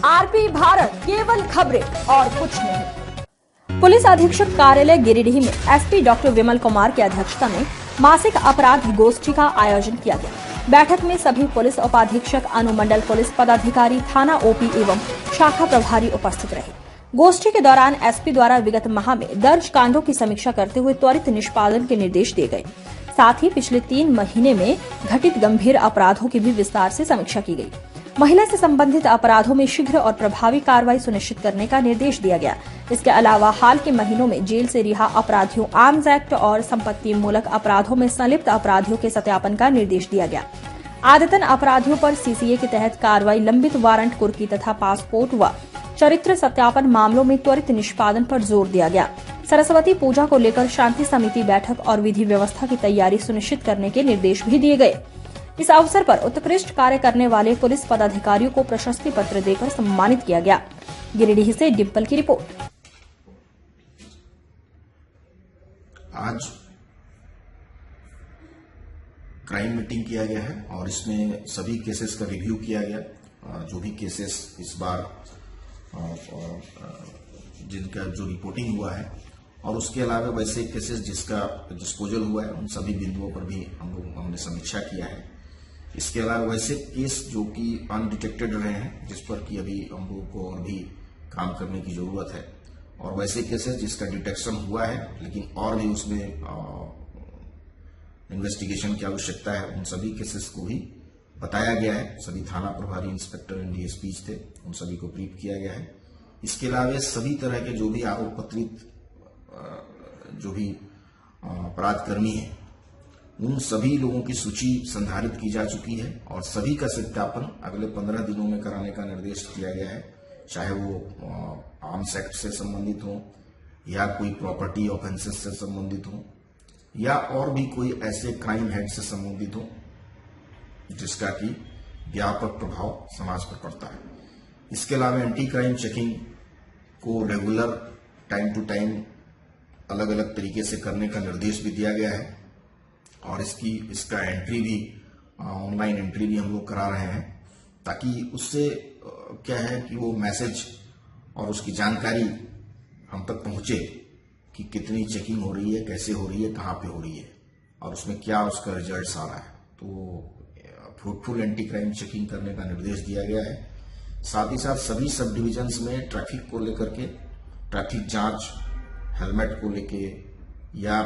RP Bharat, केवल खबरें और कुछ नहीं। पुलिस अधीक्षक कार्यालय गिरिडीह में एसपी डॉक्टर विमल कुमार की अध्यक्षता में मासिक अपराध गोष्ठी का आयोजन किया गया। बैठक में सभी पुलिस उपाधीक्षक, अनुमंडल पुलिस पदाधिकारी, थाना ओपी एवं शाखा प्रभारी उपस्थित रहे। गोष्ठी के दौरान एसपी द्वारा विगत माह में दर्ज कांडों की समीक्षा करते हुए त्वरित निष्पादन के निर्देश दिए गए। साथ ही पिछले 3 महीने में घटित गंभीर अपराधों की भी विस्तार से समीक्षा की गई। महिला से संबंधित अपराधों में शीघ्र और प्रभावी कार्रवाई सुनिश्चित करने का निर्देश दिया गया। इसके अलावा हाल के महीनों में जेल से रिहा अपराधियों, आर्म्स एक्ट और संपत्ति मूलक अपराधों में संलिप्त अपराधियों के सत्यापन का निर्देश दिया गया। आदतन अपराधियों पर सीसीए के तहत कार्रवाई, लंबित वारंट कुर्की तथा पासपोर्ट व चरित्र सत्यापन मामलों में त्वरित निष्पादन पर जोर दिया गया। सरस्वती पूजा को लेकर शांति समिति बैठक और विधि व्यवस्था की तैयारी सुनिश्चित करने के निर्देश भी दिए गए। इस अवसर पर उत्कृष्ट कार्य करने वाले पुलिस पदाधिकारियों को प्रशस्ति पत्र देकर सम्मानित किया गया। गिरिडीह से डिम्पल की रिपोर्ट। आज क्राइम मीटिंग किया गया है और इसमें सभी केसेस का रिव्यू किया गया। जो भी केसेस इस बार जिनका जो रिपोर्टिंग हुआ है और उसके अलावा वैसे केसेस जिसका डिस्पोजल हुआ है, उन सभी बिंदुओं पर भी हमने समीक्षा किया है। इसके अलावा वैसे केस जो कि अनडिटेक्टेड रहे हैं, जिस पर कि अभी हम लोगों को और भी काम करने की जरूरत है, और वैसे केसेस जिसका डिटेक्शन हुआ है लेकिन और भी उसमें इन्वेस्टिगेशन की आवश्यकता है, उन सभी केसेस को भी बताया गया है। सभी थाना प्रभारी, इंस्पेक्टर एंड डीएसपी थे, उन सभी को ब्रीफ किया गया है। इसके अलावा सभी तरह के जो भी आरोप पत्रित जो भी अपराध कर्मी है, उन सभी लोगों की सूची संधारित की जा चुकी है और सभी का सत्यापन अगले 15 दिनों में कराने का निर्देश दिया गया है। चाहे वो आर्म्स एक्ट से संबंधित हो या कोई प्रॉपर्टी ऑफेंसेस से संबंधित हो या और भी कोई ऐसे क्राइम हेड से संबंधित हो जिसका कि व्यापक प्रभाव समाज पर पड़ता है। इसके अलावा एंटी क्राइम चेकिंग को रेगुलर टाइम टू टाइम अलग अलग तरीके से करने का निर्देश भी दिया गया है और इसका एंट्री भी, ऑनलाइन एंट्री भी हम लोग करा रहे हैं, ताकि उससे क्या है कि वो मैसेज और उसकी जानकारी हम तक पहुंचे कि कितनी चेकिंग हो रही है, कैसे हो रही है, कहाँ पे हो रही है और उसमें क्या उसका रिजल्ट आ रहा है। तो फ्रूटफुल एंटी क्राइम चेकिंग करने का निर्देश दिया गया है। साथ ही साथ सभी सब डिविजन्स में ट्रैफिक को लेकर के ट्रैफिक जांच, हेलमेट को लेके या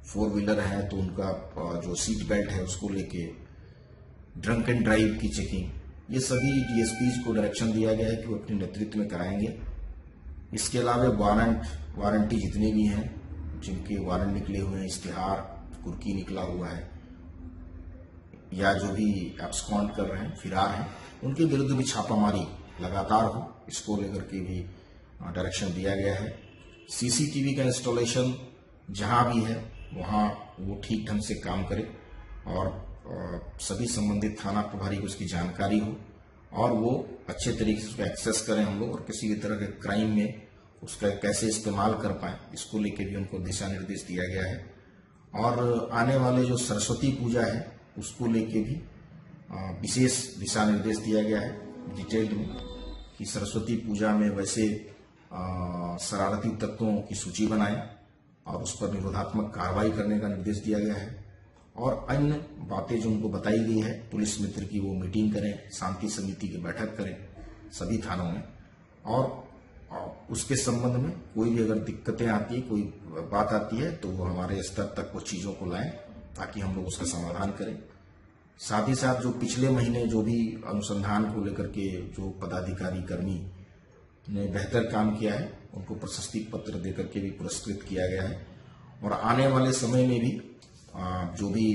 4 व्हीलर है तो उनका जो सीट बेल्ट है उसको लेके, ड्रंक एंड ड्राइव की चेकिंग, ये सभी डीएसपीज को डायरेक्शन दिया गया है कि वो अपने नेतृत्व में कराएंगे। इसके अलावा वारंटी जितने भी हैं, जिनके वारंट निकले हुए हैं, इश्तिहार, कुर्की निकला हुआ है या जो भी एब्सकॉन्ड कर रहे हैं, फिरार हैं, उनके विरुद्ध भी छापामारी लगातार हो, इसको लेकर के भी डायरेक्शन दिया गया है। सीसीटीवी का इंस्टॉलेशन जहां भी है वहां वो ठीक ढंग से काम करे और सभी संबंधित थाना प्रभारी को उसकी जानकारी हो और वो अच्छे तरीके से उसको एक्सेस करें हम लोग, और किसी भी तरह के क्राइम में उसका कैसे इस्तेमाल कर पाए, इसको लेके भी उनको दिशा निर्देश दिया गया है। और आने वाले जो सरस्वती पूजा है उसको लेके भी विशेष दिशा निर्देश दिया गया है डिटेल्ड में, कि सरस्वती पूजा में वैसे शरारती तत्वों की सूची बनाएं और उस पर निरोधात्मक कार्रवाई करने का निर्देश दिया गया है। और अन्य बातें जो उनको बताई गई है, पुलिस मित्र की वो मीटिंग करें, शांति समिति की बैठक करें सभी थानों में, और उसके संबंध में कोई भी अगर दिक्कतें आती है, कोई बात आती है तो वो हमारे स्तर तक वो चीजों को लाएं ताकि हम लोग उसका समाधान करें। साथ ही साथ जो पिछले महीने जो भी अनुसंधान को लेकर के जो पदाधिकारी कर्मी ने बेहतर काम किया है, उनको प्रशस्ति पत्र देकर के भी पुरस्कृत किया गया है। और आने वाले समय में भी जो भी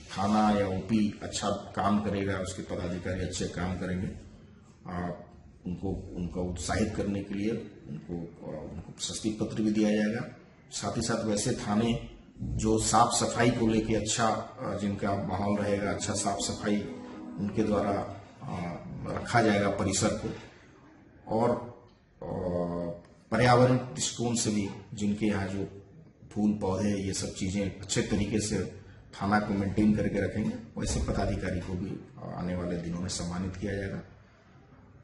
थाना या ओपी अच्छा काम करेगा, उसके पदाधिकारी अच्छे काम करेंगे, उनको उत्साहित करने के लिए उनको प्रशस्ति पत्र भी दिया जाएगा। साथ ही साथ वैसे थाने जो साफ सफाई को लेके अच्छा, जिनका माहौल रहेगा, अच्छा साफ सफाई उनके द्वारा रखा जाएगा परिसर को, और पर्यावरण दृष्टिकोण से भी जिनके यहाँ जो फूल पौधे ये सब चीजें अच्छे तरीके से थाना को मेंटेन करके रखेंगे, वैसे पदाधिकारी को भी आने वाले दिनों में सम्मानित किया जाएगा।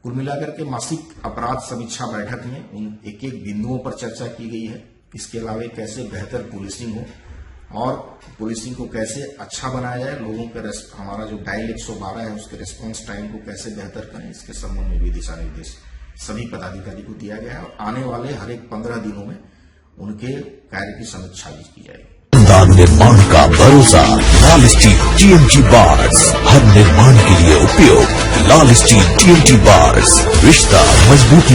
कुल मिलाकर के मासिक अपराध समीक्षा बैठक में उन एक एक बिंदुओं पर चर्चा की गई है। इसके अलावा कैसे बेहतर पुलिसिंग हो और पुलिसिंग को कैसे अच्छा बनाया जाए, लोगों के हमारा जो डायल 112 है उसके रिस्पांस टाइम को कैसे बेहतर करें, इसके संबंध में भी दिशा निर्देश सभी पदाधिकारी को दिया गया है और आने वाले हर एक 15 दिनों में उनके कार्य की समीक्षा भी की जाएगी। निर्माण का भरोसा लाल स्टील TMT बार्स, हर निर्माण के लिए उपयोग लाल स्टील TMT बार्स, रिश्ता मजबूती